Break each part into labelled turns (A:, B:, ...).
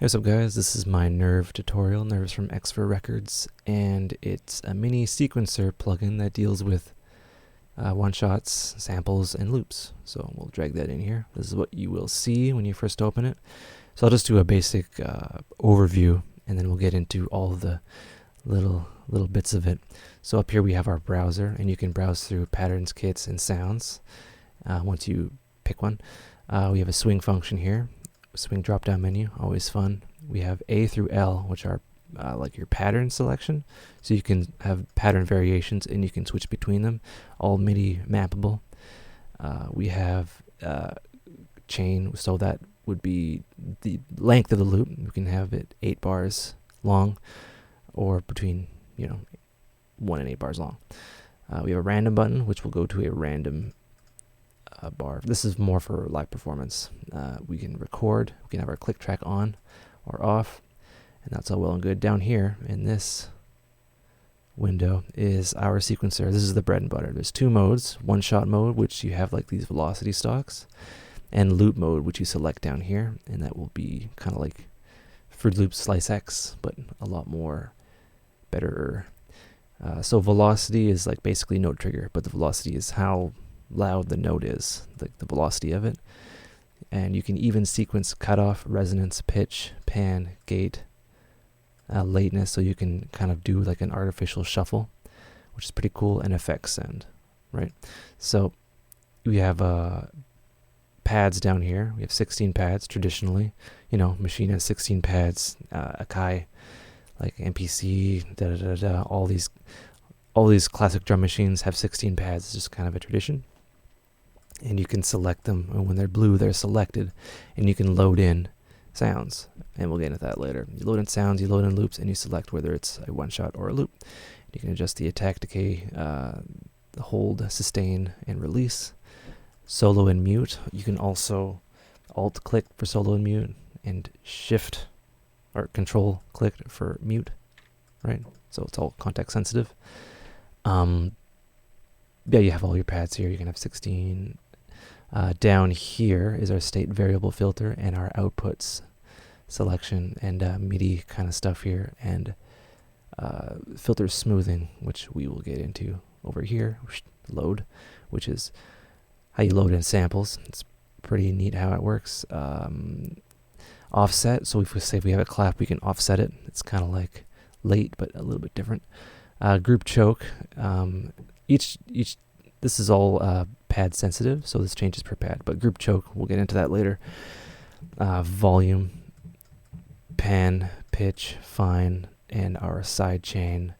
A: Hey, what's up guys, this is my Nerve tutorial, Nerves from Xfer Records, and it's a mini sequencer plugin that deals with one-shots, samples, and loops. So we'll drag that in here. This is what you will see when you first open it. So I'll just do a basic overview, and then we'll get into all of the little bits of it. So up here we have our browser, and you can browse through patterns, kits, and sounds once you pick one. We have a swing function here. Swing drop down menu, always fun. We have A through L, which are like your pattern selection, so you can have pattern variations and you can switch between them, all MIDI mappable. We have chain, so that would be the length of the loop. We can have it 8 bars long, or between 1 and 8 bars long. We have a random button, which will go to a random bar. This is more for live performance. We can record, we can have our click track on or off, and that's all well and good. Down here in this window is our sequencer. This is the bread and butter. There's 2 modes: one-shot mode, which you have like these velocity stalks, and loop mode, which you select down here, and that will be kind of like Fruit Loops Slice X, but a lot more better. So velocity is like basically note trigger, but the velocity is how loud the note is, like the velocity of it. And you can even sequence cutoff, resonance, pitch, pan, gate, lateness, so you can kind of do like an artificial shuffle, which is pretty cool, and effects send, right? So we have pads down here. We have 16 pads traditionally. Machine has 16 pads. Akai, like MPC, all these classic drum machines have 16 pads. It's just kind of a tradition. And you can select them, and when they're blue, they're selected, and you can load in sounds, and we'll get into that later. You load in sounds, you load in loops, and you select whether it's a one-shot or a loop. You can adjust the attack, decay, the hold, sustain, and release. Solo and mute. You can also alt-click for solo and mute, and shift or control-click for mute, right? So it's all context-sensitive. Yeah, you have all your pads here. You can have 16. Down here is our state variable filter and our outputs selection and MIDI kind of stuff here, and filter smoothing, which we will get into over here. Load, which is how you load in samples. It's pretty neat how it works. Offset, so if we have a clap, we can offset it. It's kind of like late, but a little bit different. Group choke. This is all pad sensitive, so this changes per pad, but group choke, we'll get into that later. Volume, pan, pitch, fine, and our side chain.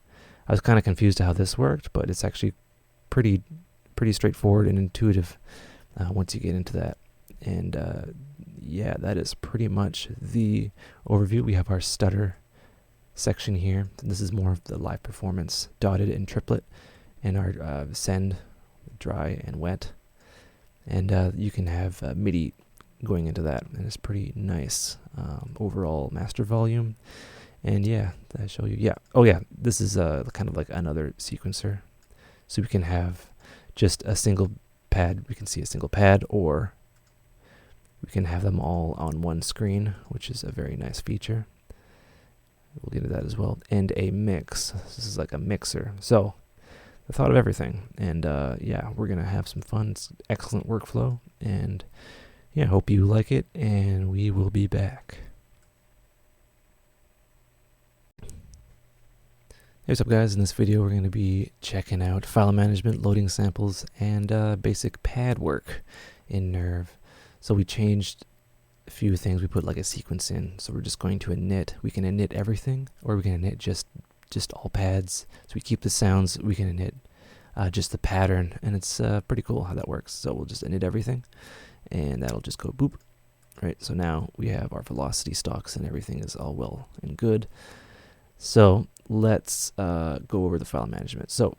A: I was kind of confused how this worked, but it's actually pretty straightforward and intuitive once you get into that. And yeah, that is pretty much the overview. We have our stutter section here. This is more of the live performance, dotted and triplet, and our send, dry and wet, and you can have MIDI going into that, and it's pretty nice. Overall master volume, and yeah, I show you. Yeah, oh yeah, this is kind of like another sequencer, so we can have just a single pad. We can see a single pad, or we can have them all on one screen, which is a very nice feature. We'll get to that as well. And a mix. This is like a mixer. So I thought of everything, and yeah, we're gonna have some fun. It's excellent workflow, and yeah, hope you like it, and we will be back. Hey, what's up guys? In this video we're going to be checking out file management, loading samples, and basic pad work in Nerve. So we changed a few things. We put like a sequence in, so we're just going to init. We can init everything, or we can init just all pads. So we keep the sounds, we can init just the pattern, and it's pretty cool how that works. So we'll just init everything, and that'll just go boop, right? So now we have our velocity stalks, and everything is all well and good. So let's go over the file management. So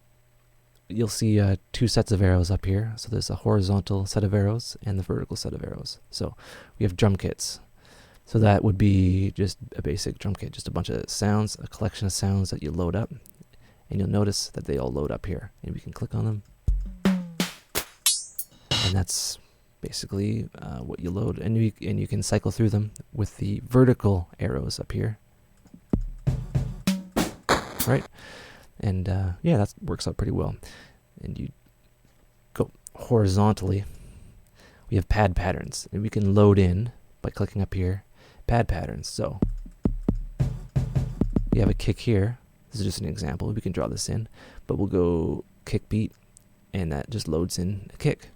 A: you'll see 2 sets of arrows up here. So there's a horizontal set of arrows and the vertical set of arrows. So we have drum kits. So that would be just a basic drum kit, just a bunch of sounds, a collection of sounds that you load up, and you'll notice that they all load up here, and we can click on them, and that's basically what you load, and you can cycle through them with the vertical arrows up here, right? And yeah, that works out pretty well. And you go horizontally, we have pad patterns, and we can load in by clicking up here, pad patterns. So we have a kick here. This is just an example. We can draw this in, but we'll go kick beat, and that just loads in a kick.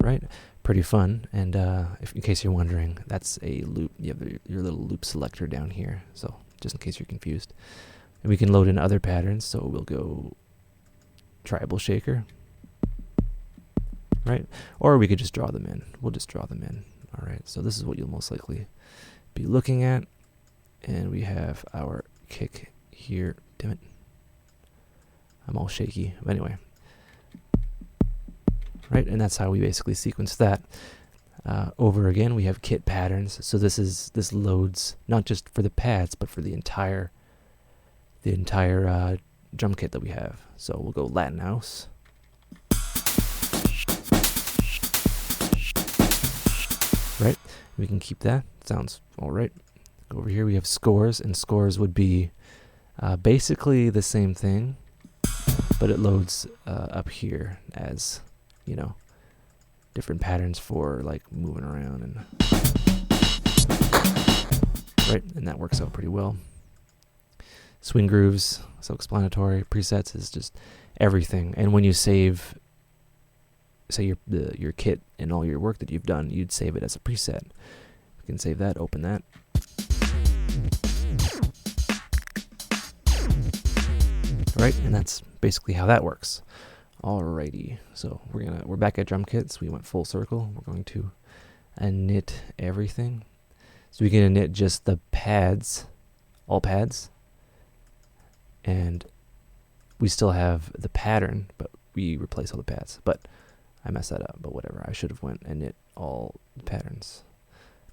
A: Right? Pretty fun. And if in case you're wondering, that's a loop. You have your little loop selector down here. So just in case you're confused. And we can load in other patterns. So we'll go tribal shaker. Right? Or we could just draw them in. We'll just draw them in. All right. So this is what you'll most likely be looking at. And we have our kick here. Damn it. I'm all shaky. But anyway. Right, and that's how we basically sequence that. Over again, we have kit patterns. So this loads not just for the pads, but for the entire drum kit that we have. So we'll go Latin house. Right, we can keep that. Sounds all right. Over here we have scores, and scores would be basically the same thing, but it loads up here as, you know, different patterns for like moving around, and right, and that works out pretty well. Swing grooves, self-explanatory. Presets is just everything. And when you save, say your kit and all your work that you've done, you'd save it as a preset. We can save that, open that. Right, and that's basically how that works. Alrighty, so we're back at drum kits. We went full circle. We're going to init everything. So we can init just the pads, all pads, and we still have the pattern, but we replace all the pads. But I messed that up, but whatever. I should have went init all the patterns.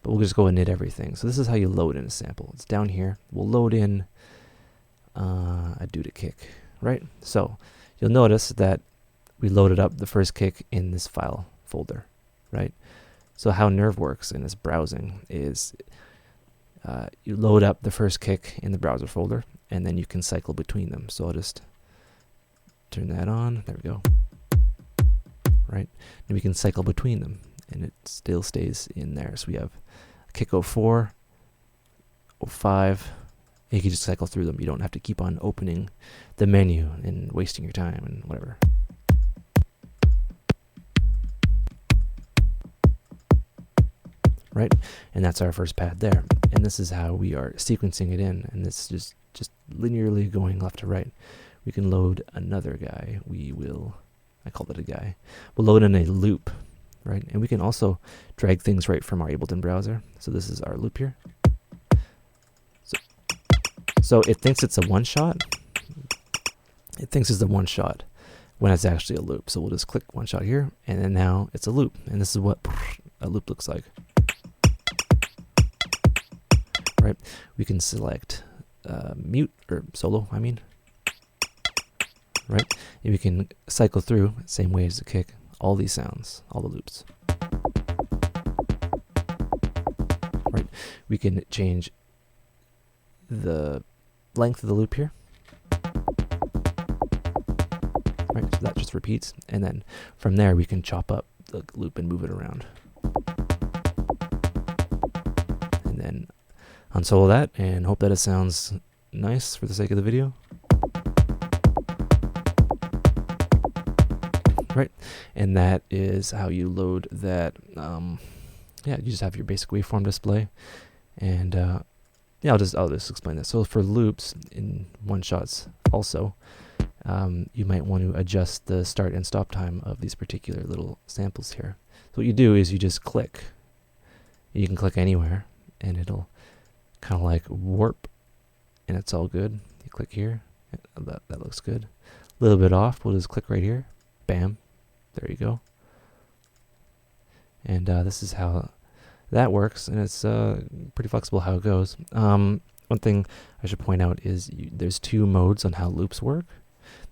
A: But we'll just go init everything. So this is how you load in a sample. It's down here. We'll load in a do to kick, right? So you'll notice that we loaded up the first kick in this file folder, right? So how Nerve works in this browsing is you load up the first kick in the browser folder, and then you can cycle between them. So I'll just turn that on. There we go. Right? And we can cycle between them, and it still stays in there. So we have kick 04, 05. You can just cycle through them. You don't have to keep on opening the menu and wasting your time and whatever. Right? And that's our first pad there. And this is how we are sequencing it in. And this is just linearly going left to right. We can load another guy. I call it a guy. We'll load in a loop, right? And we can also drag things right from our Ableton browser. So this is our loop here. So it thinks it's a one-shot. It thinks it's a one-shot when it's actually a loop. So we'll just click one-shot here, and then now it's a loop. And this is what a loop looks like. Right? We can select mute, or solo, I mean. Right? And we can cycle through, same way as the kick, all these sounds, all the loops. Right? We can change the length of the loop here. Right, so that just repeats, and then from there we can chop up the loop and move it around. And then unsolo that and hope that it sounds nice for the sake of the video. Right, and that is how you load that. Yeah, you just have your basic waveform display, and yeah, I'll just explain this. So for loops in one-shots also, you might want to adjust the start and stop time of these particular little samples here. So what you do is you just click. You can click anywhere, and it'll kind of like warp, and it's all good. You click here, that looks good. A little bit off, we'll just click right here. Bam, there you go. And this is how that works, and it's pretty flexible how it goes. One thing I should point out is there's two modes on how loops work.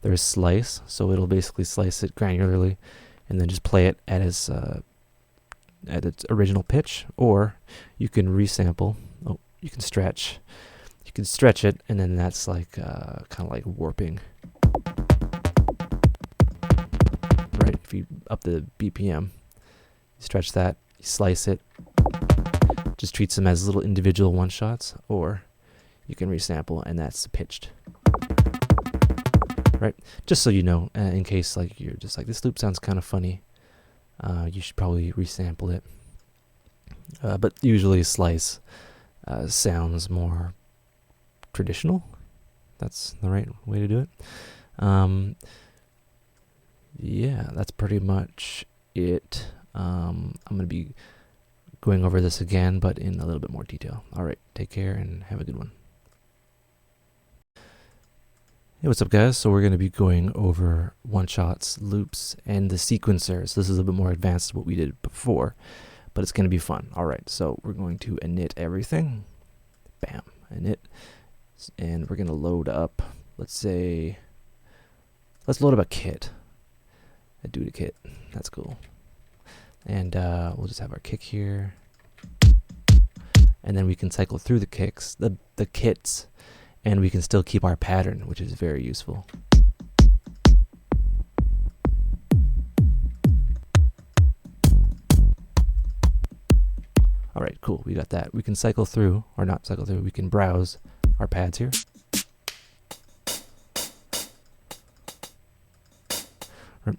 A: There's slice, so it'll basically slice it granularly, and then just play it at its original pitch, or you can resample. Oh, you can stretch. You can stretch it, and then that's like kind of like warping. Right? If you up the BPM, you stretch that, you slice it. Just treats them as little individual one shots, or you can resample, and that's pitched. Right? Just so you know, in case like you're just like, this loop sounds kind of funny, you should probably resample it. But usually slice sounds more traditional. That's the right way to do it. Yeah, that's pretty much it. I'm going to be going over this again, but in a little bit more detail. All right, take care and have a good one. Hey, what's up, guys? So we're going to be going over one-shots, loops, and the sequencers. This is a bit more advanced than what we did before, but it's going to be fun. All right, so we're going to init everything. Bam, init. And we're going to load up, let's load up a kit. A Duda kit. That's cool. And we'll just have our kick here. And then we can cycle through the kicks, the kits, and we can still keep our pattern, which is very useful. All right, cool, we got that. We can cycle through, or not cycle through, we can browse our pads here.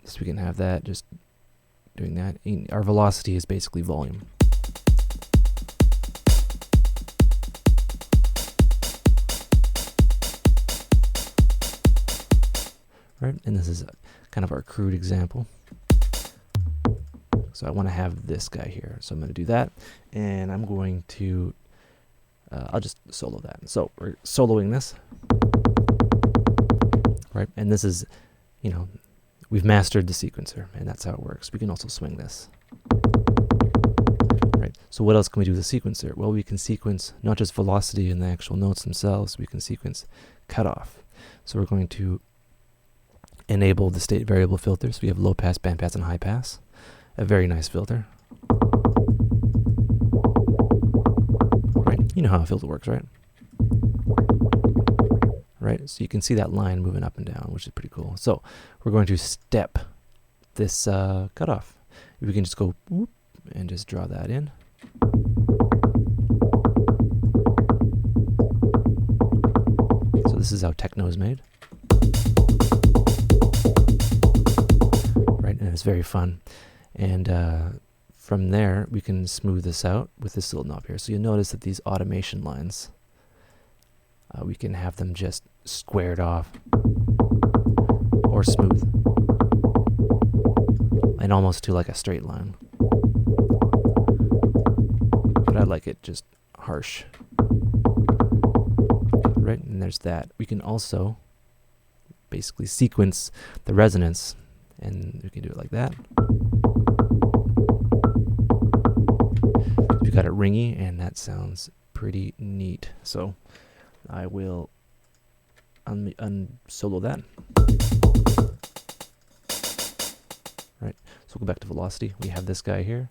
A: So we can have that, just doing that. Our velocity is basically volume. Right, and this is kind of our crude example. So I want to have this guy here. So I'm going to do that, and I'm going to, I'll just solo that. So we're soloing this, right? And this is, you know, we've mastered the sequencer, and that's how it works. We can also swing this. Right, so what else can we do with the sequencer? Well, we can sequence not just velocity in the actual notes themselves, we can sequence cutoff. So we're going to enable the state variable filter. So we have low pass, band pass, and high pass. A very nice filter. Right, you know how a filter works, right? Right, so you can see that line moving up and down, which is pretty cool. So we're going to step this cutoff. We can just go whoop and just draw that in. So this is how techno is made. Right, and it's very fun. And from there, we can smooth this out with this little knob here. So you'll notice that these automation lines, we can have them just squared off or smooth and almost to like a straight line. But I like it just harsh. Right, and there's that. We can also basically sequence the resonance, and we can do it like that. We got it ringy, and that sounds pretty neat. So I will unsolo that. Right, so we'll go back to velocity. We have this guy here,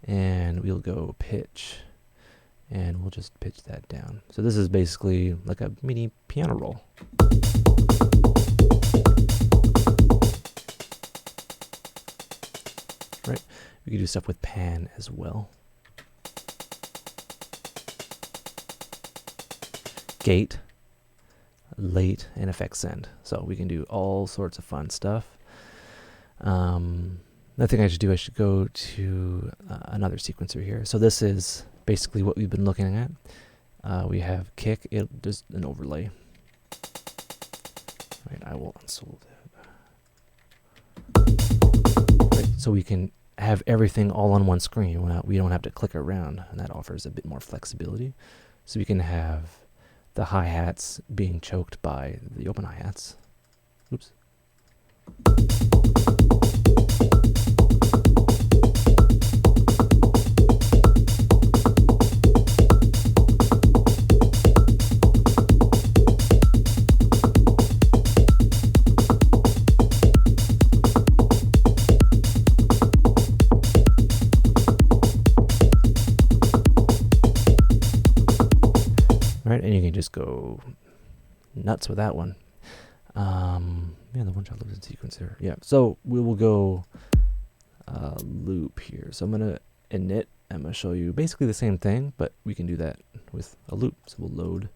A: and we'll go pitch, and we'll just pitch that down. So this is basically like a mini piano roll. Right, we can do stuff with pan as well. Gate, late, and effect send. So we can do all sorts of fun stuff. Another thing I should do, I should go to another sequencer here. So this is basically what we've been looking at. We have kick, just an overlay. Right, I will unsolo that. Right, so we can have everything all on one screen. We don't have to click around, and that offers a bit more flexibility. So we can have the hi-hats being choked by the open hi-hats. Oops. Right, and you can just go nuts with that one. Yeah, the one shot loops in sequencer. Yeah, so we will go loop here. So I'm gonna init. I'm gonna show you basically the same thing, but we can do that with a loop. So we'll load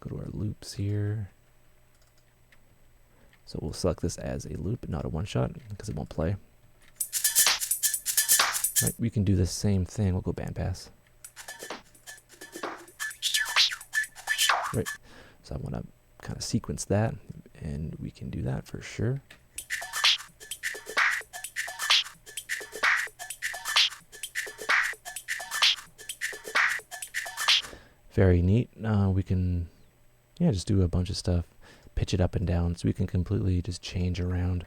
A: go to our loops here. So we'll select this as a loop, not a one shot, because it won't play. Right, we can do the same thing. We'll go bandpass. Right, so I want to kind of sequence that, and we can do that for sure. Very neat. We can, yeah, just do a bunch of stuff, pitch it up and down, so we can completely just change around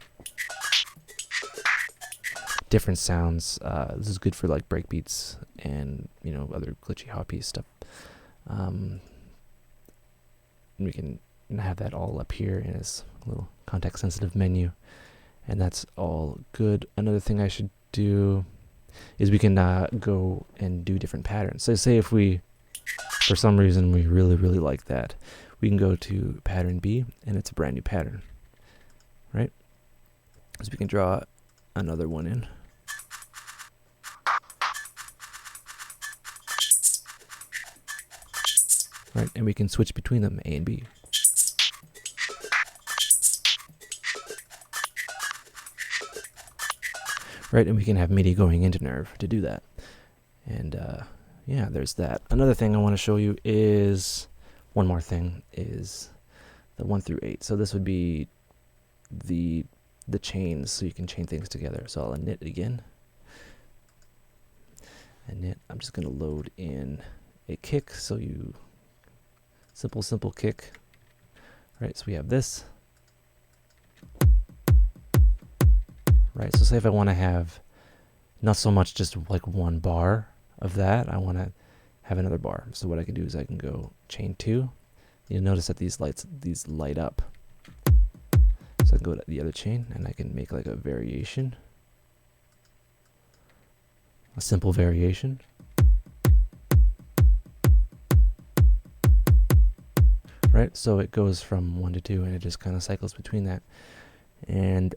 A: different sounds. This is good for like breakbeats and, you know, other glitchy hoppy stuff. We can have that all up here in this little context sensitive menu, and that's all good. Another thing I should do is we can go and do different patterns. So say if we, for some reason, we really like that, we can go to pattern B, and it's a brand new pattern, right? So we can draw another one in. Right, and we can switch between them, A and B. Right, and we can have MIDI going into Nerve to do that. And yeah, there's that. Another thing I want to show you is, one more thing, is the 1 through 8. So this would be the chains, so you can chain things together. So I'll init again. Init, I'm just going to load in a kick, so you, simple kick. Right, so we have this. Right, so say if I want to have not so much just like one bar of that, I want to have another bar. So what I can do is I can go chain 2. You'll notice that these light up. So I can go to the other chain and I can make like a variation, a simple variation. Right, so it goes from 1 to 2 and it just kind of cycles between that. And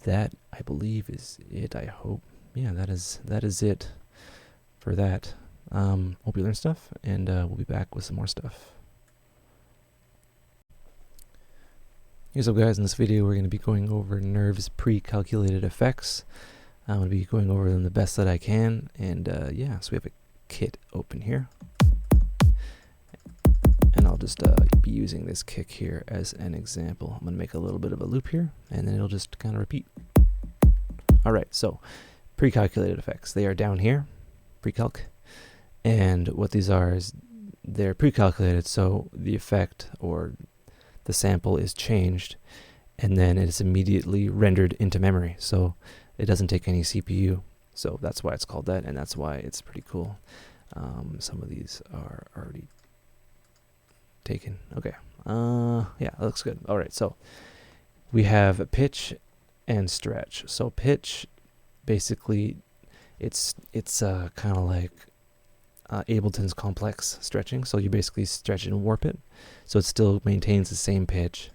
A: that, I believe, is it, I hope. Yeah, that is it for that. Hope you learned stuff, and we'll be back with some more stuff. Here's up, guys. In this video, we're going to be going over Nerve's pre-calculated effects. I'm going to be going over them the best that I can, and yeah, so we have a kit open here. And I'll just be using this kick here as an example. I'm going to make a little bit of a loop here, and then it'll just kind of repeat. All right, so pre-calculated effects. They are down here, pre-calc. And what these are is they're pre-calculated, so the effect or the sample is changed, and then it is immediately rendered into memory. So it doesn't take any CPU. So that's why it's called that, and that's why it's pretty cool. Some of these are already taken. Okay. Yeah, that looks good. All right, so we have pitch and stretch. So pitch, basically, it's kind of like Ableton's complex stretching. So you basically stretch it and warp it, so it still maintains the same pitch,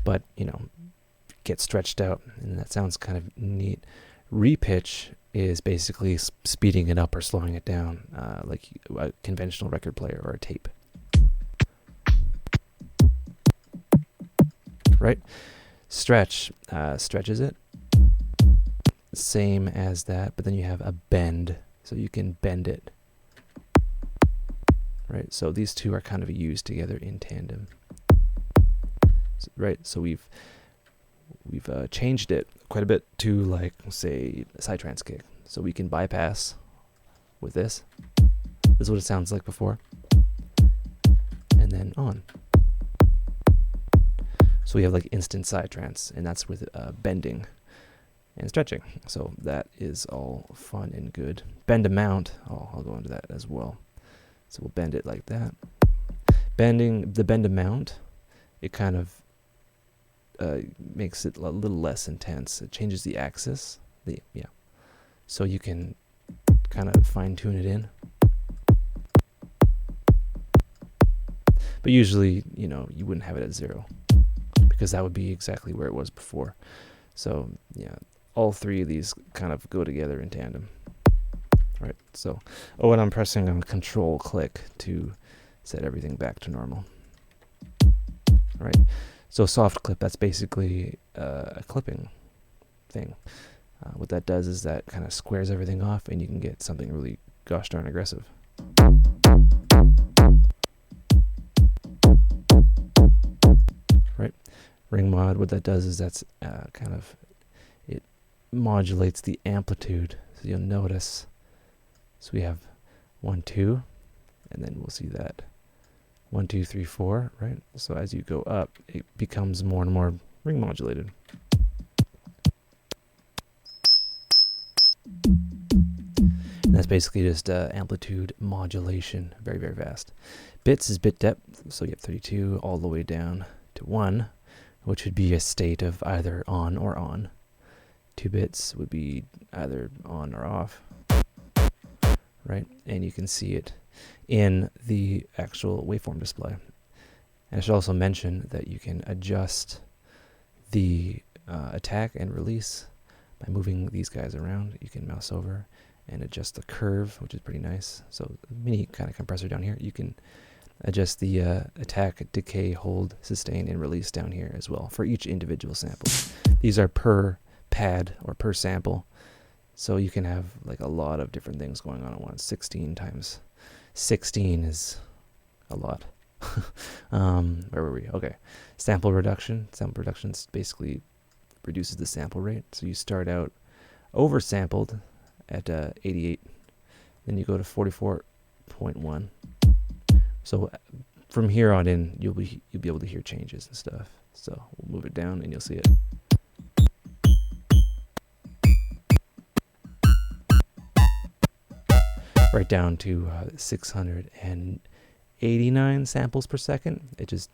A: but you know, gets stretched out, and that sounds kind of neat. Repitch is basically speeding it up or slowing it down, like a conventional record player or a tape. Right? Stretch stretches it, same as that, but then you have a bend, so you can bend it. Right? So these two are kind of used together in tandem. Right? So we've changed it quite a bit to, like, say, a sidetrance kick. So we can bypass with this. This is what it sounds like before. And then on. So we have like instant sidetrance, and that's with bending and stretching. So that is all fun and good. Bend amount, I'll go into that as well. So we'll bend it like that. Bending, the bend amount, it kind of makes it a little less intense. It changes the axis. So you can kind of fine tune it in. But usually, you know, you wouldn't have it at 0 because that would be exactly where it was before. So yeah, all three of these kind of go together in tandem. Right, so, oh, and I'm pressing on Control click to set everything back to normal. Right, so soft clip, that's basically a clipping thing. What that does is that kind of squares everything off and you can get something really gosh darn aggressive. Right, ring mod, what that does is that's kind of, it modulates the amplitude. So you'll notice, so we have 1, 2, and then we'll see that 1, 2, 3, 4, right? So as you go up, it becomes more and more ring modulated. And that's basically just amplitude modulation, very, very fast. Bits is bit depth, so you have 32 all the way down to 1, which would be a state of either on or on. 2 bits would be either on or off. Right, and you can see it in the actual waveform display. And I should also mention that you can adjust the attack and release by moving these guys around. You can mouse over and adjust the curve, which is pretty nice. So mini kind of compressor down here. You can adjust the attack, decay, hold, sustain, and release down here as well for each individual sample. These are per pad or per sample. So you can have like a lot of different things going on at once. 16 times 16 is a lot. Where were we? Okay. Sample reduction. Sample reduction basically reduces the sample rate. So you start out oversampled at 88. Then you go to 44.1. So from here on in, you'll be able to hear changes and stuff. So we'll move it down and you'll see it. Right down to 689 samples per second. It just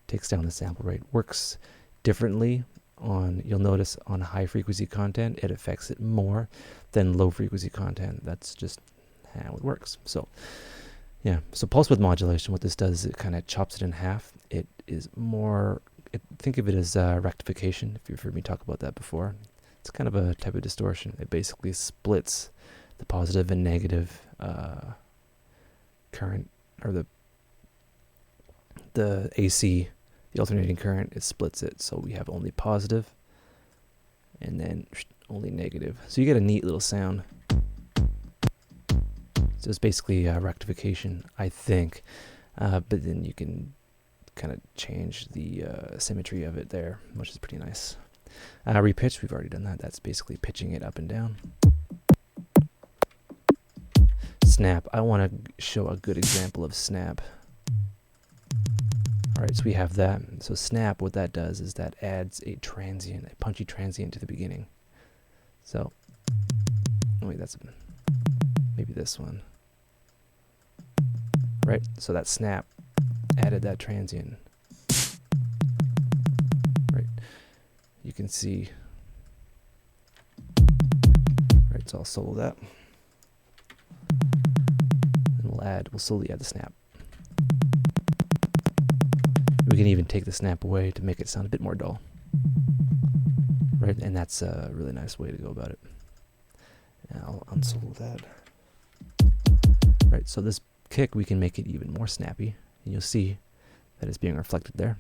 A: takes down the sample rate. Works differently on, you'll notice on high frequency content, it affects it more than low frequency content. That's just how it works. So yeah, so pulse width modulation, what this does is it kind of chops it in half. It is more, think of it as rectification, if you've heard me talk about that before. It's kind of a type of distortion. It basically splits the positive and negative current, or the AC, the alternating current, it splits it. So we have only positive and then only negative. So you get a neat little sound. So it's basically rectification, I think. But then you can kind of change the symmetry of it there, which is pretty nice. Repitch, we've already done that. That's basically pitching it up and down. Snap, I want to show a good example of snap. Alright, so we have that. So snap, what that does is that adds a transient, a punchy transient to the beginning. So, oh wait, that's maybe this one. Right, so that snap added that transient. Right, you can see. Right, so I'll solo that. We'll slowly add the snap. We can even take the snap away to make it sound a bit more dull. Right, and that's a really nice way to go about it. And I'll unsolo that. Right, so this kick, we can make it even more snappy. And you'll see that it's being reflected there.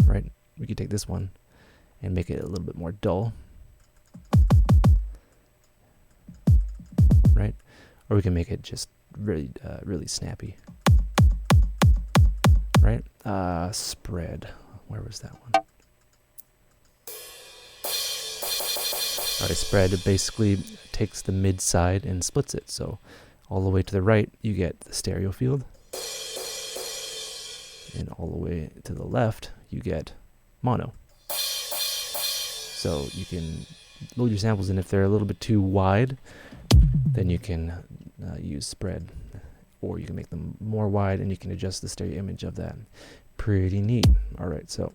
A: Right, we can take this one and make it a little bit more dull. Right, or we can make it just really, really snappy. Right, spread. Where was that one? Alright, spread basically takes the mid side and splits it. So all the way to the right, you get the stereo field, and all the way to the left, you get mono. So you can load your samples in. If they're a little bit too wide, then you can use spread, or you can make them more wide and you can adjust the stereo image of that. Pretty neat. All right, so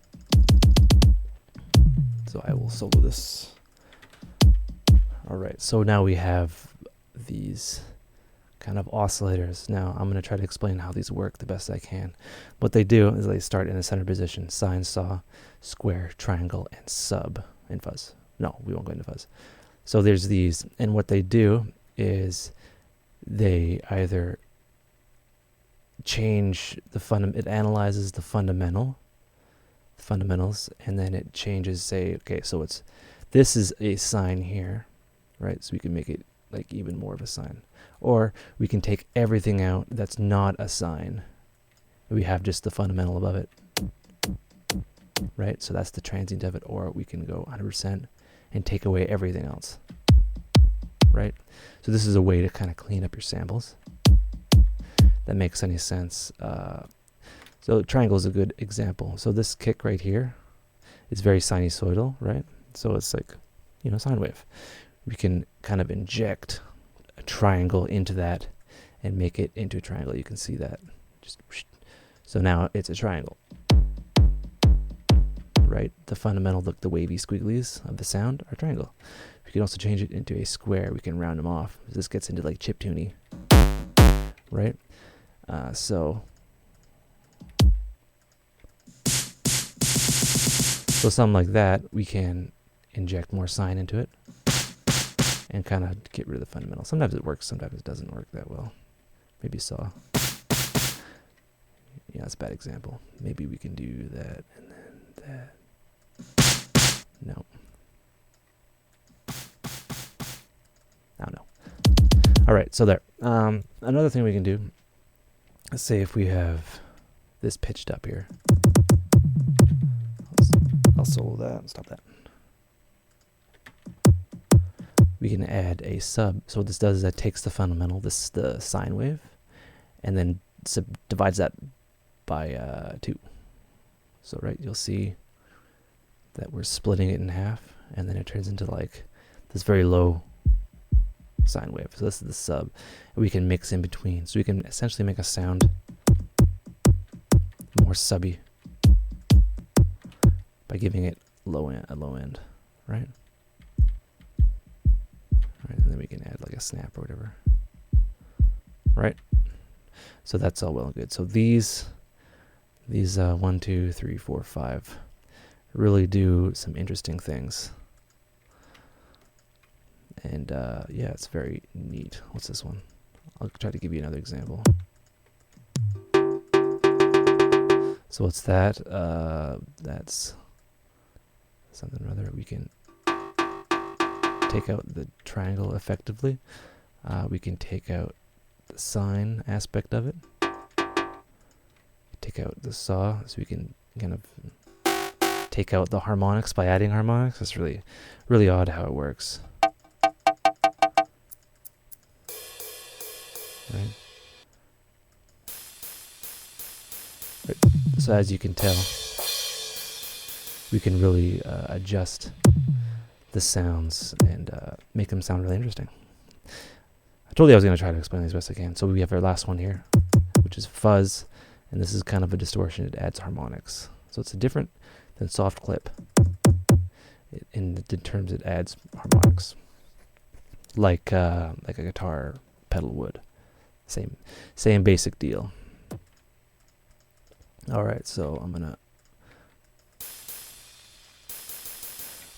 A: I will solo this. All right, so now we have these kind of oscillators. Now I'm going to try to explain how these work the best I can. What they do is they start in the center position: sine, saw, square, triangle, and sub, and fuzz. No, we won't go into fuzz. So there's these, and what they do is they either change the it analyzes the fundamentals, and then it changes, say, okay, so this is a sine here, right? So we can make it like even more of a sine. Or we can take everything out that's not a sine. We have just the fundamental above it, right? So that's the transient of it. Or we can go 100% and take away everything else, right? So this is a way to kind of clean up your samples. That makes any sense. So triangle is a good example. So this kick right here is very sinusoidal, right? So it's like, sine wave. We can kind of inject a triangle into that and make it into a triangle. You can see that. So now it's a triangle, right? The fundamental, the wavy squigglies of the sound are triangle. We can also change it into a square. We can round them off. This gets into like chiptune, right? So something like that, we can inject more sine into it and kind of get rid of the fundamental. Sometimes it works, sometimes it doesn't work that well. Maybe saw. Yeah, that's a bad example. Maybe we can do that and then that. No. Oh, no. All right, so there. Another thing we can do, let's say if we have this pitched up here. I'll solo that and stop that. We can add a sub. So what this does is that takes the fundamental, the sine wave, and then divides that by 2. So right, you'll see that we're splitting it in half, and then it turns into like this very low sine wave. So this is the sub. And we can mix in between. So we can essentially make a sound more subby by giving it a low end, right? Right, and then we can add like a snap or whatever, right? So that's all well and good. So these 1, 2, 3, 4, 5 really do some interesting things, and yeah, it's very neat. What's this one? I'll try to give you another example. So what's that? That's something or other. We can take out the triangle effectively. We can take out the sine aspect of it. Take out the saw, so we can kind of take out the harmonics by adding harmonics. It's really, really odd how it works. Right. So as you can tell, we can really adjust the sounds and make them sound really interesting. I told you I was going to try to explain these best I can. So we have our last one here, which is fuzz, and this is kind of a distortion. It adds harmonics. So it's different than soft clip. In terms it adds harmonics, like a guitar pedal would. Same basic deal. All right, so I'm gonna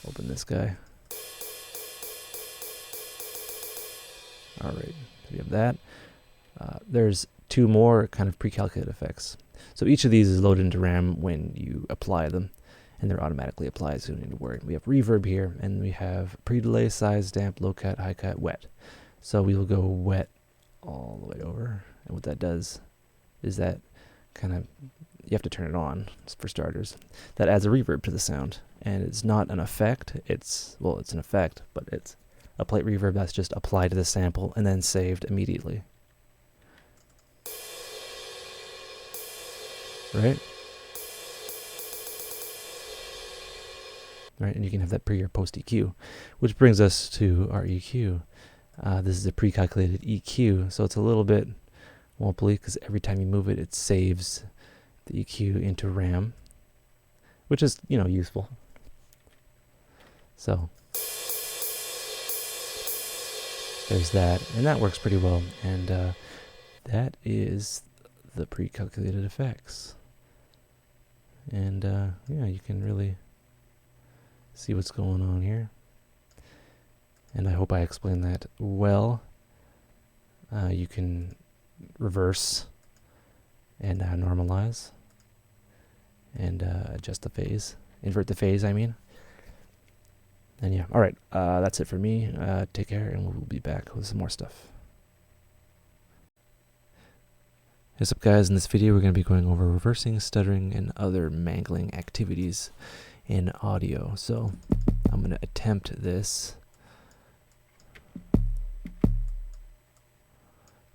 A: open this guy. All right, so we have that. There's 2 more kind of pre-calculated effects. So each of these is loaded into RAM when you apply them, and they're automatically applied, so you don't need to worry. We have reverb here, and we have pre-delay, size, damp, low cut, high cut, wet. So we will go wet all the way over, and what that does is that kind of, you have to turn it on for starters. That adds a reverb to the sound, and it's not an effect. It's an effect, but it's a plate reverb that's just applied to the sample and then saved immediately. Right? Right, and you can have that pre or post EQ, which brings us to our EQ. This is a pre-calculated EQ, so it's a little bit wobbly because every time you move it, it saves the EQ into RAM, which is, useful. So there's that, and that works pretty well. And that is the pre-calculated effects. And yeah, you can really see what's going on here. And I hope I explained that well. You can reverse and normalize and adjust the phase, invert the phase, I mean. And yeah, all right, that's it for me. Take care, and we'll be back with some more stuff. What's up, guys? In this video, we're going to be going over reversing, stuttering, and other mangling activities in audio. So I'm going to attempt this.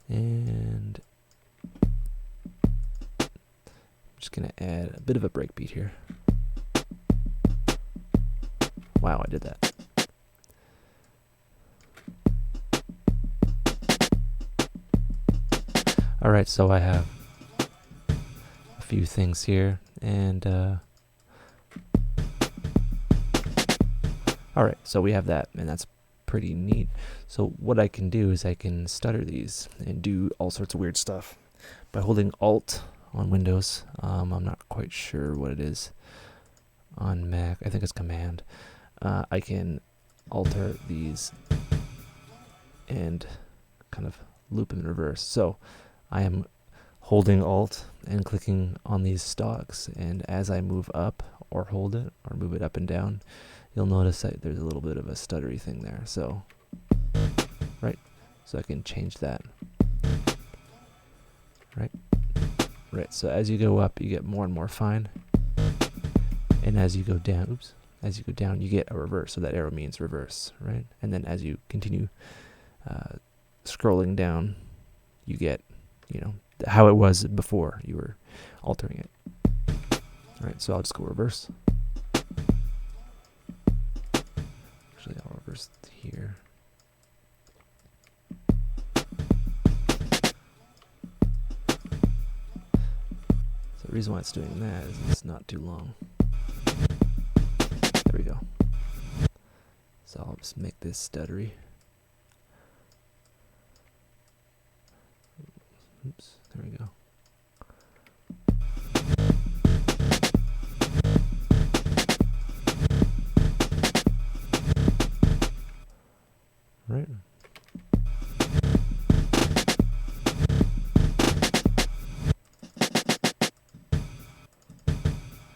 A: And I'm just going to add a bit of a breakbeat here. Wow, I did that. Alright, so I have a few things here, and alright, so we have that, and that's pretty neat. So what I can do is I can stutter these and do all sorts of weird stuff by holding Alt on Windows. I'm not quite sure what it is on Mac. I think it's Command. I can alter these and kind of loop them in reverse. So I am holding Alt and clicking on these stalks, and as I move up or hold it or move it up and down, you'll notice that there's a little bit of a stuttery thing there. So right, so I can change that. Right, so as you go up, you get more and more fine, and as you go down, as you go down, you get a reverse. So that arrow means reverse, right? And then as you continue scrolling down, you get, you know, how it was before you were altering it. All right, so I'll just go reverse. Actually, I'll reverse here. So the reason why it's doing that is it's not too long. There we go. So I'll just make this stuttery. Oops, there we go. Right.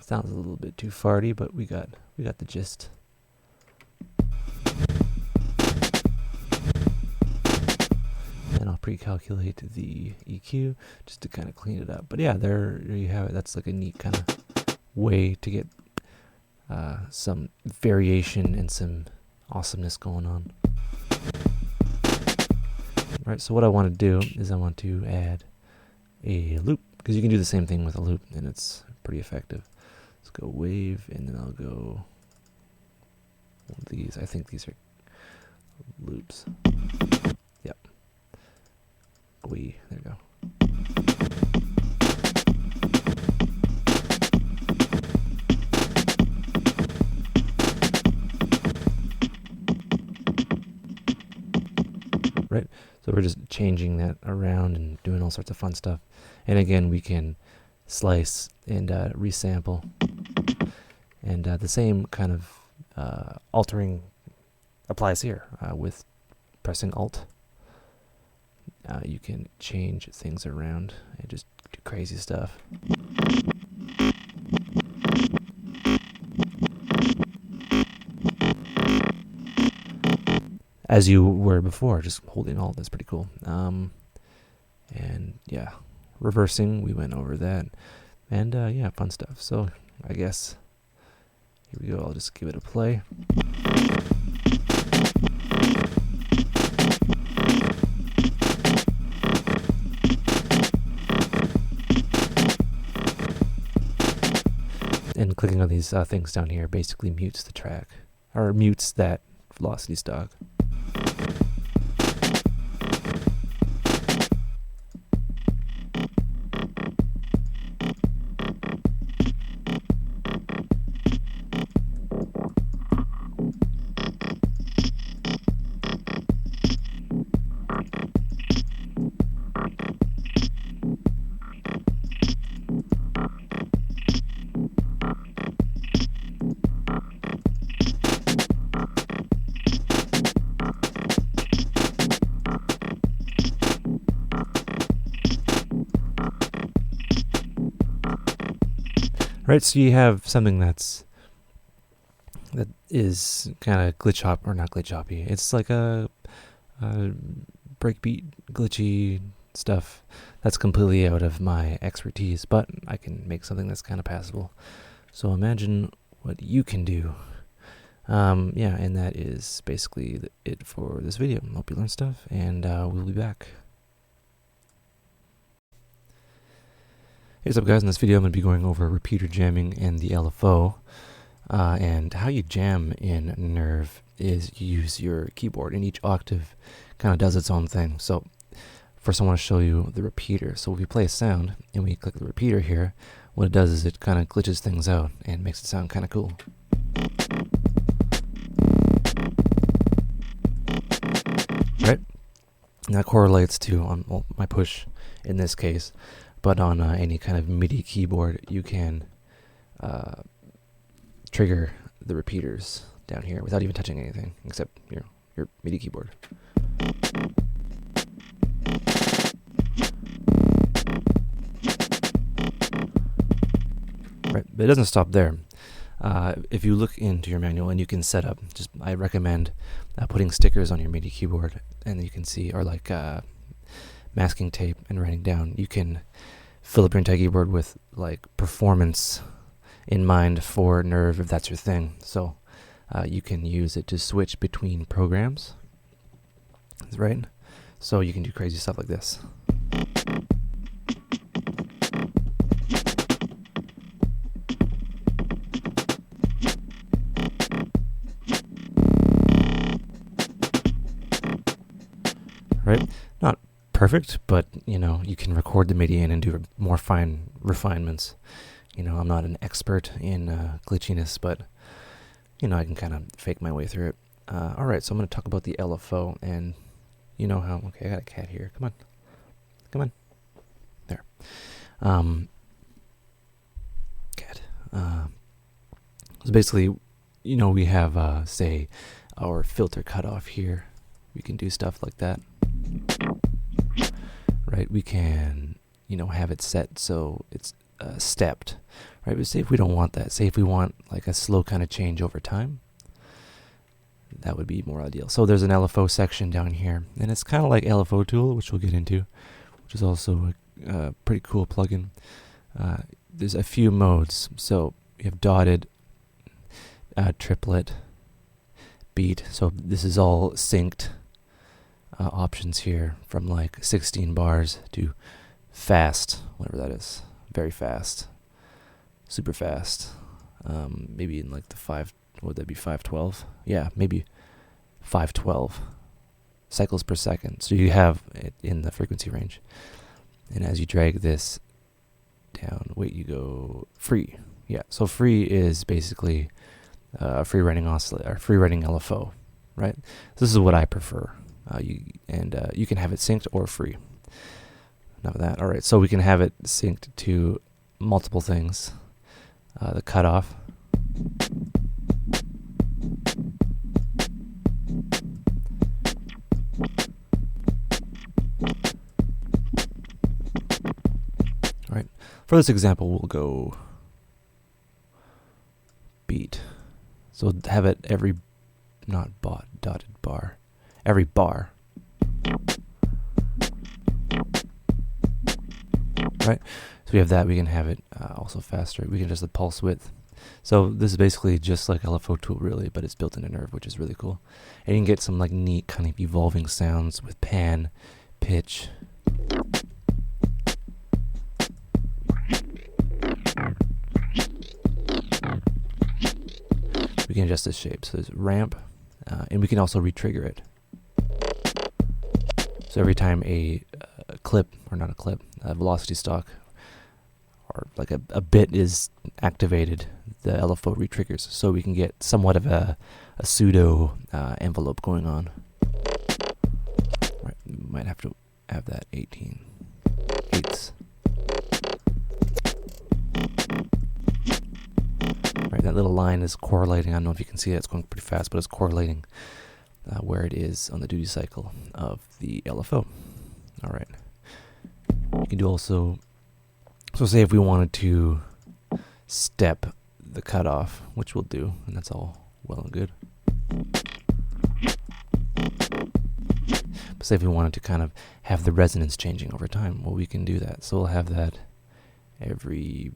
A: Sounds a little bit too farty, but we got the gist. And I'll pre-calculate the EQ just to kind of clean it up. But yeah, there you have it. That's like a neat kind of way to get some variation and some awesomeness going on. All right, so what I want to do is I want to add a loop, because you can do the same thing with a loop, and it's pretty effective. Let's go wave, and then I'll go one of these. I think these are loops. Yep. There we go. Right, so we're just changing that around and doing all sorts of fun stuff. And again, we can slice and resample, and the same kind of altering applies here with pressing Alt. You can change things around and just do crazy stuff. As you were before, just holding Alt, that's pretty cool. And yeah, reversing, we went over that. And yeah, fun stuff. So I guess, here we go, I'll just give it a play. And clicking on these things down here basically mutes the track, or mutes that velocity stock. Right, so you have something that is kind of glitch hop, or not glitch hoppy. It's like a breakbeat glitchy stuff that's completely out of my expertise, but I can make something that's kind of passable. So imagine what you can do. Yeah, and that is basically it for this video. Hope you learned stuff, and we'll be back. Hey, what's up guys? In this video I'm going to be going over repeater jamming and the LFO. And how you jam in Nerve is you use your keyboard, and each octave kind of does its own thing. So first I want to show you the repeater. So if we play a sound and we click the repeater here, what it does is it kind of glitches things out and makes it sound kind of cool. Right? And that correlates to on my push in this case, but on any kind of MIDI keyboard you can trigger the repeaters down here without even touching anything except your MIDI keyboard. Right, but it doesn't stop there. If you look into your manual, and you can set up, I recommend putting stickers on your MIDI keyboard, and you can see, or like masking tape and writing down. You can fill up your entire keyboard with like performance in mind for Nerve if that's your thing. So you can use it to switch between programs, right? So you can do crazy stuff like this. Right? Not perfect, but you can record the MIDI in and do more fine refinements. I'm not an expert in glitchiness, but I can kind of fake my way through it. Alright, so I'm going to talk about the LFO, and how, okay, I got a cat here. Come on. There. Cat. So basically, we have, say, our filter cutoff here. We can do stuff like that. Right, we can, have it set so it's stepped, right? But say if we don't want that, say if we want like a slow kind of change over time, that would be more ideal. So there's an LFO section down here, and it's kind of like LFO Tool, which we'll get into, which is also a pretty cool plugin. There's a few modes. So you have dotted, triplet, beat. So this is all synced options here, from like 16 bars to fast, whatever that is. Very fast, super fast, maybe in like the would that be 512? Yeah, maybe 512 cycles per second. So you have it in the frequency range. And as you drag this down, you go free. Yeah, so free is basically a free writing oscillator, free writing LFO, right? This is what I prefer. You can have it synced or free. Enough of that. Alright, so we can have it synced to multiple things. The cutoff. Alright, for this example, we'll go beat. So have it every, dotted bar, every bar. Right, so we have that. We can have it also faster. We can adjust the pulse width. So this is basically just like LFO Tool, really, but it's built into Nerve, which is really cool. And you can get some like neat kind of evolving sounds with pan, pitch. We can adjust the shape. So there's ramp, and we can also re-trigger it. So every time a velocity stalk, or like a bit is activated, the LFO re-triggers, so we can get somewhat of a pseudo envelope going on. Right, we might have to have that 18/8. Right, that little line is correlating. I don't know if you can see it, it's going pretty fast, but it's correlating where it is on the duty cycle of the LFO. Alright. You can do also, so say if we wanted to step the cutoff, which we'll do, and that's all well and good. But say if we wanted to kind of have the resonance changing over time, well, we can do that. So we'll have that every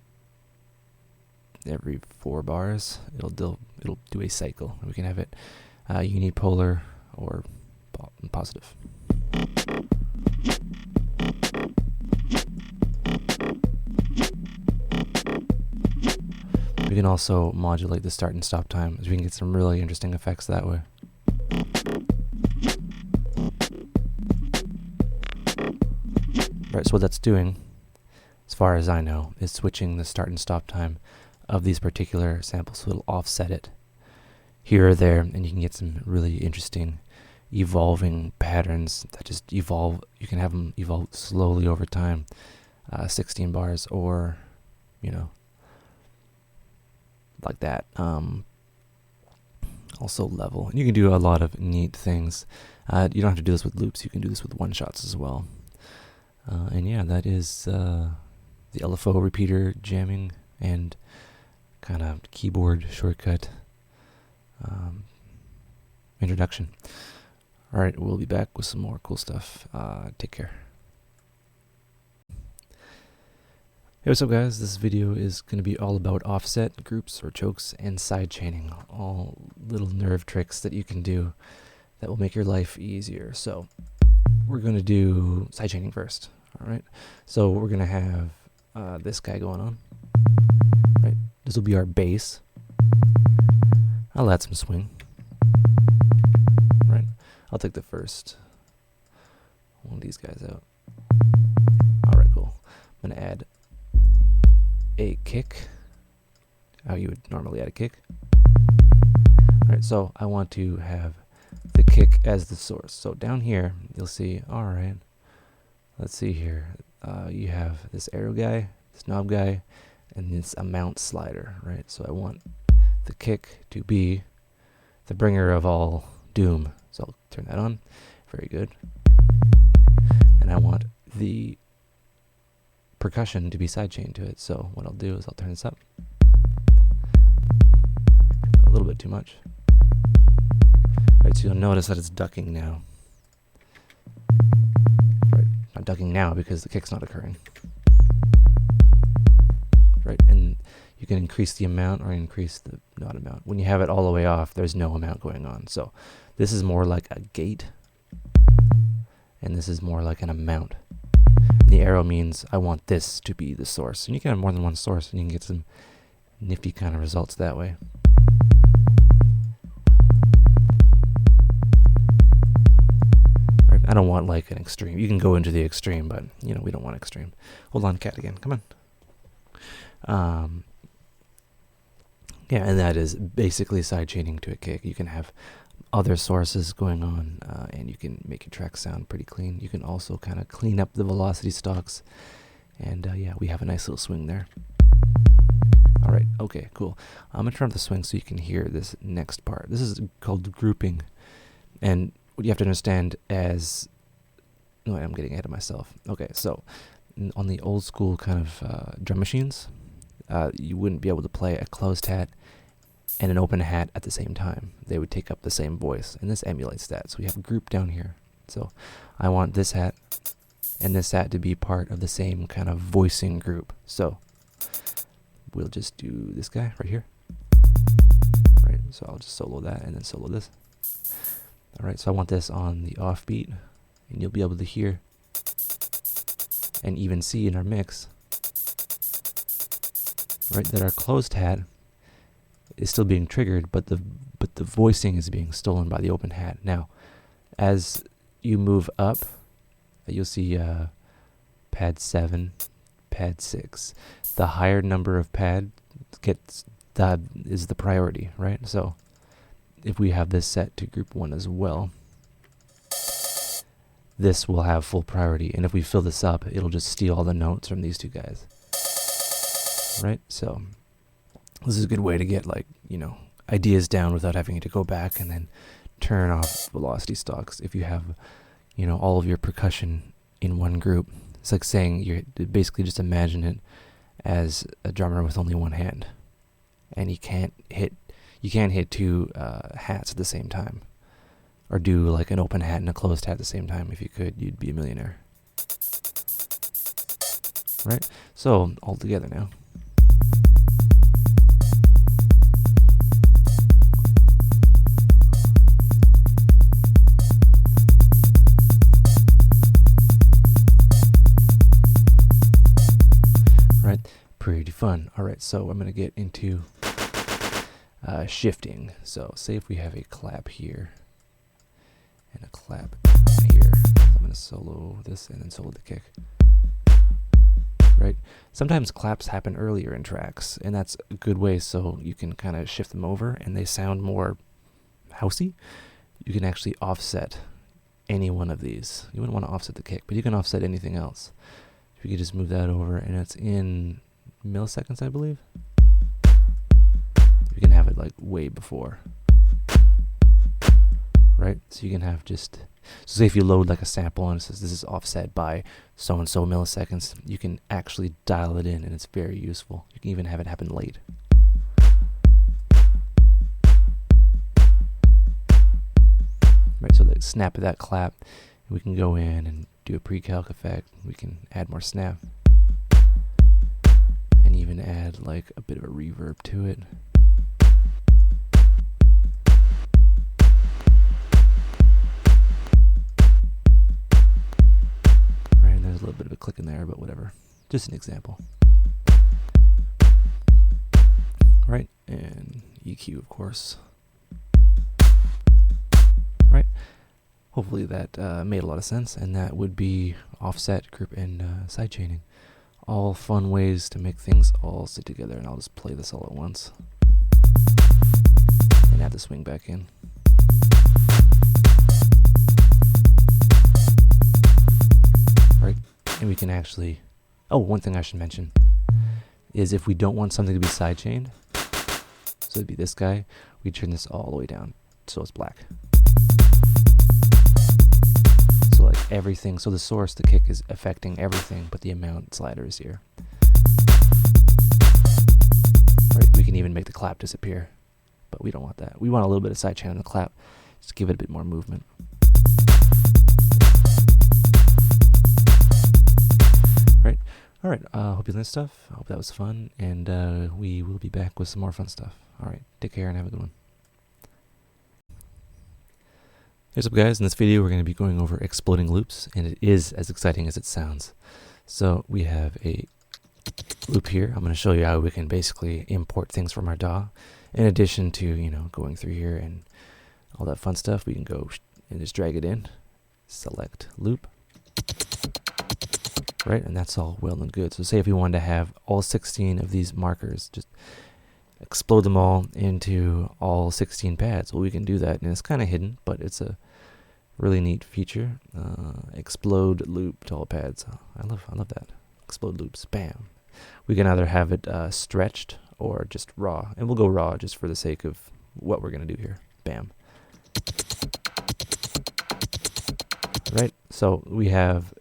A: 4 bars. It'll do a cycle. We can have it unipolar or positive. We can also modulate the start and stop time, as we can get some really interesting effects that way. Right, so what that's doing, as far as I know, is switching the start and stop time of these particular samples, so it'll offset it here or there, and you can get some really interesting evolving patterns that just evolve. You can have them evolve slowly over time, 16 bars, or, you know, like that. Also level, and you can do a lot of neat things. You don't have to do this with loops. You can do this with one-shots as well. And yeah, that is the LFO repeater jamming and kind of keyboard shortcut introduction. All right, we'll be back with some more cool stuff. Take care. Hey, what's up, guys? This video is going to be all about offset, groups or chokes, and sidechaining. All little nerve tricks that you can do that will make your life easier. So we're going to do sidechaining first. All right. So we're going to have this guy going on. Right. This will be our bass. I'll add some swing. Right. I'll take the first one of these guys out. All right, cool. I'm going to add a kick, how you would normally add a kick. Alright, so I want to have the kick as the source. So down here, you'll see, alright, let's see here. You have this arrow guy, this knob guy, and this amount slider, right? So I want the kick to be the bringer of all doom. So I'll turn that on. Very good. And I want the percussion to be sidechained to it. So what I'll do is I'll turn this up a little bit too much. Right, so you'll notice that it's ducking now. Right, not ducking now because the kick's not occurring. Right, and you can increase the amount or increase the not amount. When you have it all the way off, there's no amount going on. So this is more like a gate, and this is more like an amount. The arrow means I want this to be the source. And you can have more than one source, and you can get some nifty kind of results that way. Right, I don't want like an extreme. You can go into the extreme, but you know, we don't want extreme. Hold on, cat again. Come on. Yeah, and that is basically sidechaining to a kick. You can have other sources going on, and you can make your track sound pretty clean. You can also kind of clean up the velocity stalks, and yeah, we have a nice little swing there. All right, okay, cool. I'm gonna turn up the swing so you can hear this next part. This is called grouping, and what you have to understand as, no, I'm getting ahead of myself. Okay, so on the old school kind of drum machines, you wouldn't be able to play a closed hat and an open hat at the same time. They would take up the same voice, and this emulates that. So we have a group down here. So I want this hat and this hat to be part of the same kind of voicing group. So we'll just do this guy right here. Right, so I'll just solo that and then solo this. All right, so I want this on the offbeat, and you'll be able to hear and even see in our mix, right, that our closed hat is still being triggered, but the voicing is being stolen by the open hat. Now, as you move up, you'll see pad 7, pad 6. The higher number of pad gets that is the priority, right? So if we have this set to group 1 as well, this will have full priority, and if we fill this up, it'll just steal all the notes from these two guys, right? So this is a good way to get, like, you know, ideas down without having to go back and then turn off velocity stalks. If you have, you know, all of your percussion in one group, it's like saying, you're basically just imagine it as a drummer with only one hand, and you can't hit two hats at the same time, or do like an open hat and a closed hat at the same time. If you could, you'd be a millionaire. Right? So all together now. Right? Pretty fun. All right, so I'm going to get into shifting. So say if we have a clap here and a clap here. So I'm going to solo this and then solo the kick. Right? Sometimes claps happen earlier in tracks, and that's a good way so you can kind of shift them over and they sound more housey. You can actually offset any one of these. You wouldn't want to offset the kick, but you can offset anything else. If you could just move that over, and it's in milliseconds, I believe. You can have it like way before. Right? So you can have just... So say if you load like a sample and it says this is offset by so-and-so milliseconds, you can actually dial it in, and it's very useful. You can even have it happen late. Right, so the snap of that clap, we can go in and do a pre-calc effect. We can add more snap. And even add like a bit of a reverb to it. There's a little bit of a click in there, but whatever. Just an example. Right, and EQ, of course. Right. Hopefully that made a lot of sense, and that would be offset, group, and sidechaining. All fun ways to make things all sit together, and I'll just play this all at once. And add the swing back in. Right, and we can actually... Oh, one thing I should mention is if we don't want something to be sidechained, so it'd be this guy, we turn this all the way down so it's black. So like everything, so the source, the kick is affecting everything, but the amount slider is here. Right, we can even make the clap disappear, but we don't want that. We want a little bit of sidechain on the clap, just give it a bit more movement. Right. All right. Hope you learned stuff. I hope that was fun, and we will be back with some more fun stuff. All right. Take care and have a good one. Here's up, guys. In this video, we're going to be going over exploding loops, and it is as exciting as it sounds. So we have a loop here. I'm going to show you how we can basically import things from our DAW. In addition to, you know, going through here and all that fun stuff, we can go and just drag it in, select loop. Right, and that's all well and good. So say if we wanted to have all 16 of these markers, just explode them all into all 16 pads. Well, we can do that, and it's kind of hidden, but it's a really neat feature. Explode loop to all pads. Oh, I love that. Explode loops. Bam. We can either have it stretched or just raw, and we'll go raw just for the sake of what we're gonna do here. Bam. Right. So we have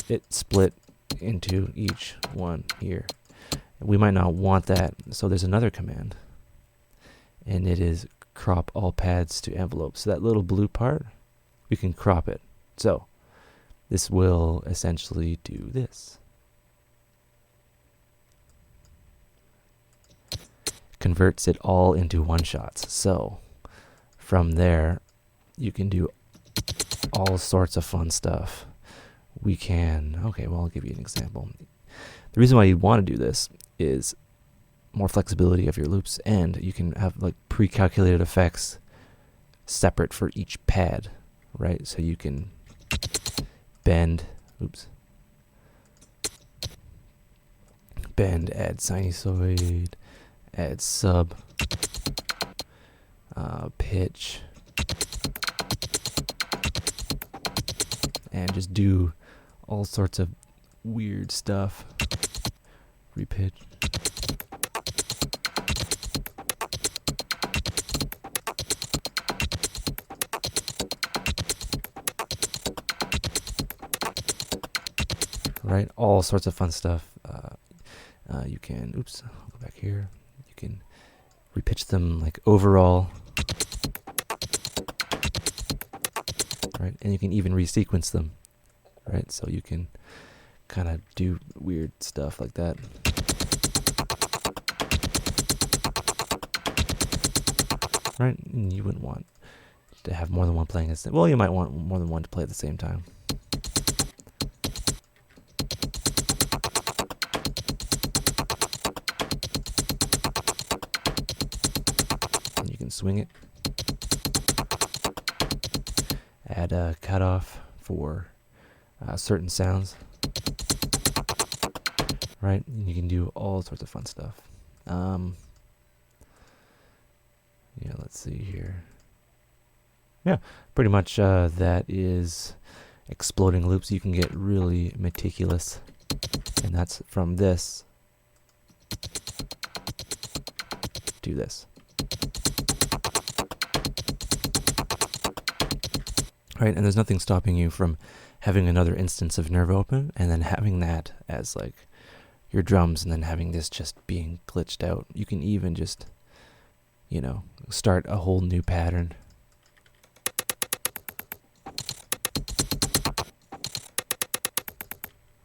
A: it split into each one here. We might not want that, so there's another command, and it is crop all pads to envelope. So that little blue part, we can crop it. So this will essentially do this. Converts it all into one shots. So from there, you can do all sorts of fun stuff. We can, okay, well, I'll give you an example. The reason why you want to do this is more flexibility of your loops, and you can have like pre-calculated effects separate for each pad, right? So you can bend, bend, add sinusoid, add sub, pitch, and just do all sorts of weird stuff. Repitch. Right, all sorts of fun stuff. You can, oops, I'll go back here. You can repitch them like overall, right? And you can even resequence them, right? So you can kind of do weird stuff like that. Right? And you wouldn't want to have more than one playing at the same time. Well, you might want more than one to play at the same time. And you can swing it. Add a cutoff for certain sounds. Right? And you can do all sorts of fun stuff. Yeah, let's see here. Yeah, pretty much that is exploding loops. You can get really meticulous, and that's from this to this. Right, and there's nothing stopping you from having another instance of Nerve open, and then having that as like your drums, and then having this just being glitched out. You can even just, you know, start a whole new pattern.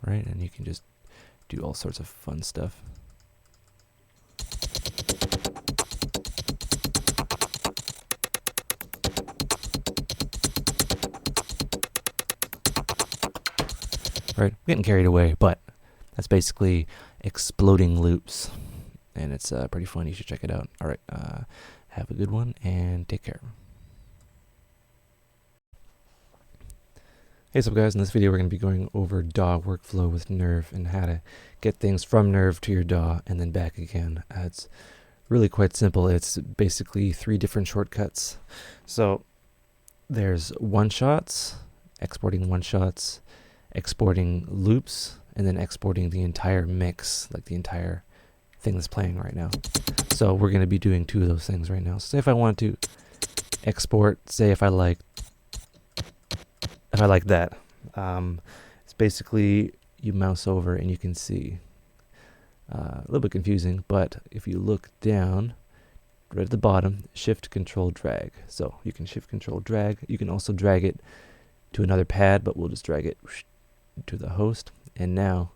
A: Right, and you can just do all sorts of fun stuff. Right, getting carried away, but that's basically exploding loops, and it's pretty fun. You should check it out. All right, have a good one and take care. Hey, what's up guys? In this video we're going to be going over DAW workflow with Nerve and how to get things from Nerve to your DAW and then back again. It's really quite simple. It's basically 3 different shortcuts. So there's one-shots, exporting one-shots, exporting loops, and then exporting the entire mix, like the entire thing that's playing right now. So we're going to be doing 2 of those things right now. So say if I want to export, say if I like that, it's basically you mouse over and you can see, a little bit confusing, but if you look down right at the bottom, shift control drag. So you can shift control drag. You can also drag it to another pad, but we'll just drag it to the host, and now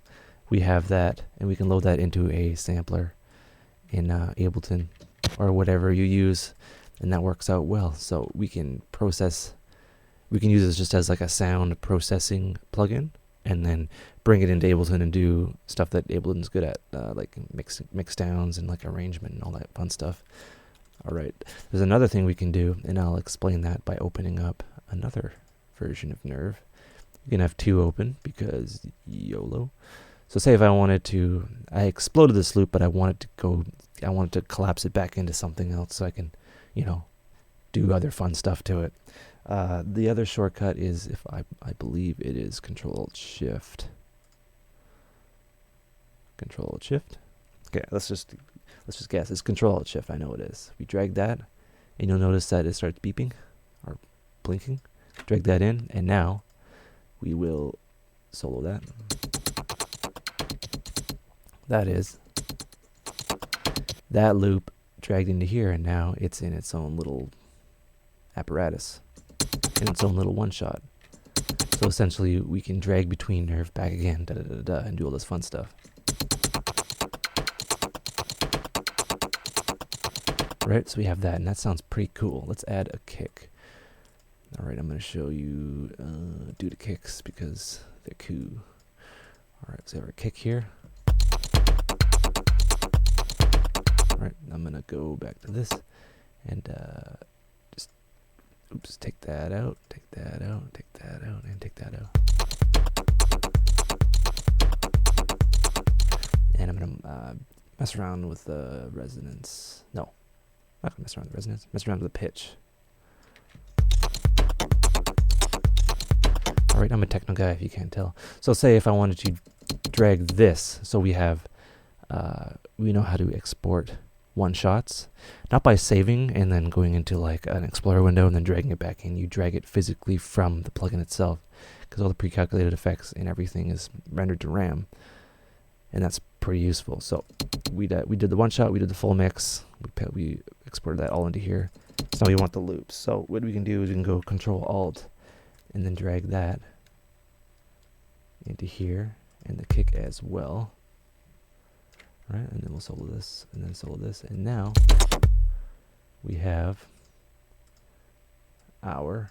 A: we have that, and we can load that into a sampler in Ableton or whatever you use, and that works out well. So we can use this just as like a sound processing plugin, and then bring it into Ableton and do stuff that Ableton's good at, like mix downs and like arrangement and all that fun stuff. All right, there's another thing we can do, and I'll explain that by opening up another version of Nerve. You can have 2 open because YOLO. So say if I wanted to, I exploded this loop, but I wanted to collapse it back into something else so I can, you know, do other fun stuff to it. The other shortcut is, if I believe it is Control-Shift. Control-Shift. Okay, let's just guess. It's Control-Shift. I know it is. We drag that, and you'll notice that it starts beeping or blinking. Drag that in, and now we will solo that. That is that loop dragged into here, and now it's in its own little apparatus, in its own little one-shot. So essentially we can drag between Nerve, back again, and do all this fun stuff. Right, so we have that, and that sounds pretty cool. Let's add a kick. All right, I'm going to show you do the kicks because they're cool. All right, so we have our kick here. All right, I'm going to go back to this and just, oops, take that out, take that out, take that out, and take that out. And I'm going to mess around with the resonance. No, I'm not going to mess around with the resonance, mess around with the pitch. All right, I'm a techno guy if you can't tell. So say if I wanted to drag this, so we have, we know how to export one-shots, not by saving and then going into like an Explorer window and then dragging it back in. You drag it physically from the plugin itself, because all the pre-calculated effects and everything is rendered to RAM. and that's pretty useful. So we did the one shot, we did the full mix, we exported that all into here. So now we want the loops. So what we can do is we can go Control Alt and then drag that into here, and the kick as well. Right, and then we'll solo this, and then solo this, and now we have our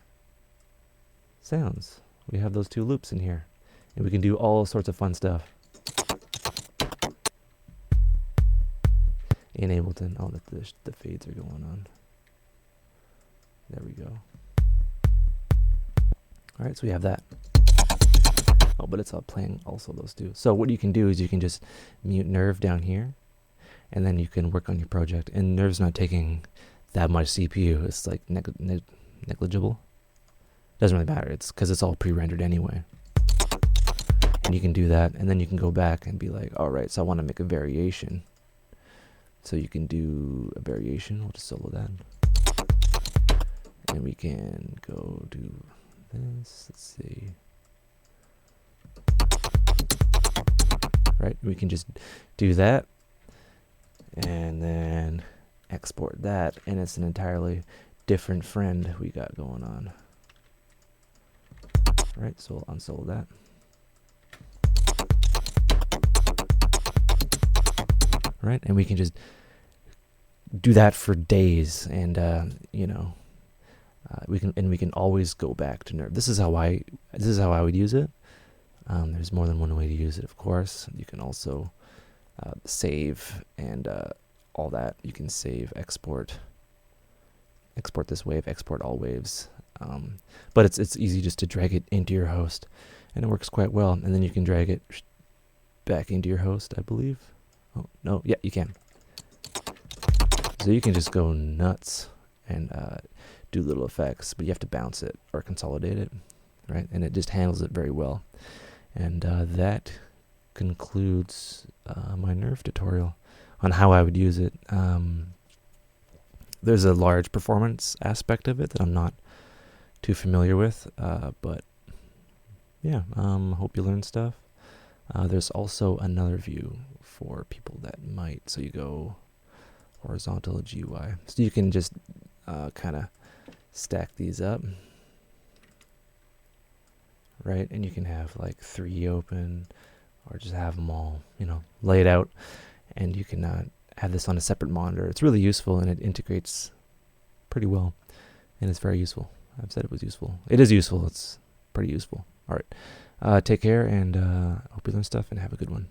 A: sounds. We have those two loops in here, and we can do all sorts of fun stuff in Ableton. Oh, the fades are going on. There we go. All right, so we have that. Oh, but it's playing also those two. So what you can do is you can just mute Nerve down here, and then you can work on your project. And Nerve's not taking that much CPU. It's like negligible. Doesn't really matter. It's because it's all pre-rendered anyway. And you can do that, and then you can go back and be like, all right, so I want to make a variation. So you can do a variation. We'll just solo that. And we can go do this. Let's see. Right, we can just do that and then export that, and it's an entirely different friend we got going on. Right, so we'll unsolo that. Right, and we can just do that for days, and you know, we can always go back to Nerve. This is how I would use it. There's more than one way to use it, of course. You can also save and all that. You can save, export this wave, export all waves. But it's easy just to drag it into your host, and it works quite well. And then you can drag it back into your host, I believe. Oh, no, yeah, you can. So you can just go nuts and do little effects, but you have to bounce it or consolidate it, right? And it just handles it very well. And that concludes my Nerve tutorial on how I would use it. There's a large performance aspect of it that I'm not too familiar with, but yeah, hope you learned stuff. There's also another view for people that might. So you go horizontal GUI. So you can just kind of stack these up. Right, and you can have like 3 open, or just have them all, you know, laid out, and you can have this on a separate monitor. It's really useful, and it integrates pretty well, and it's very useful. I've said it was useful. It is useful. It's pretty useful. All right, take care, and hope you learn stuff, and have a good one.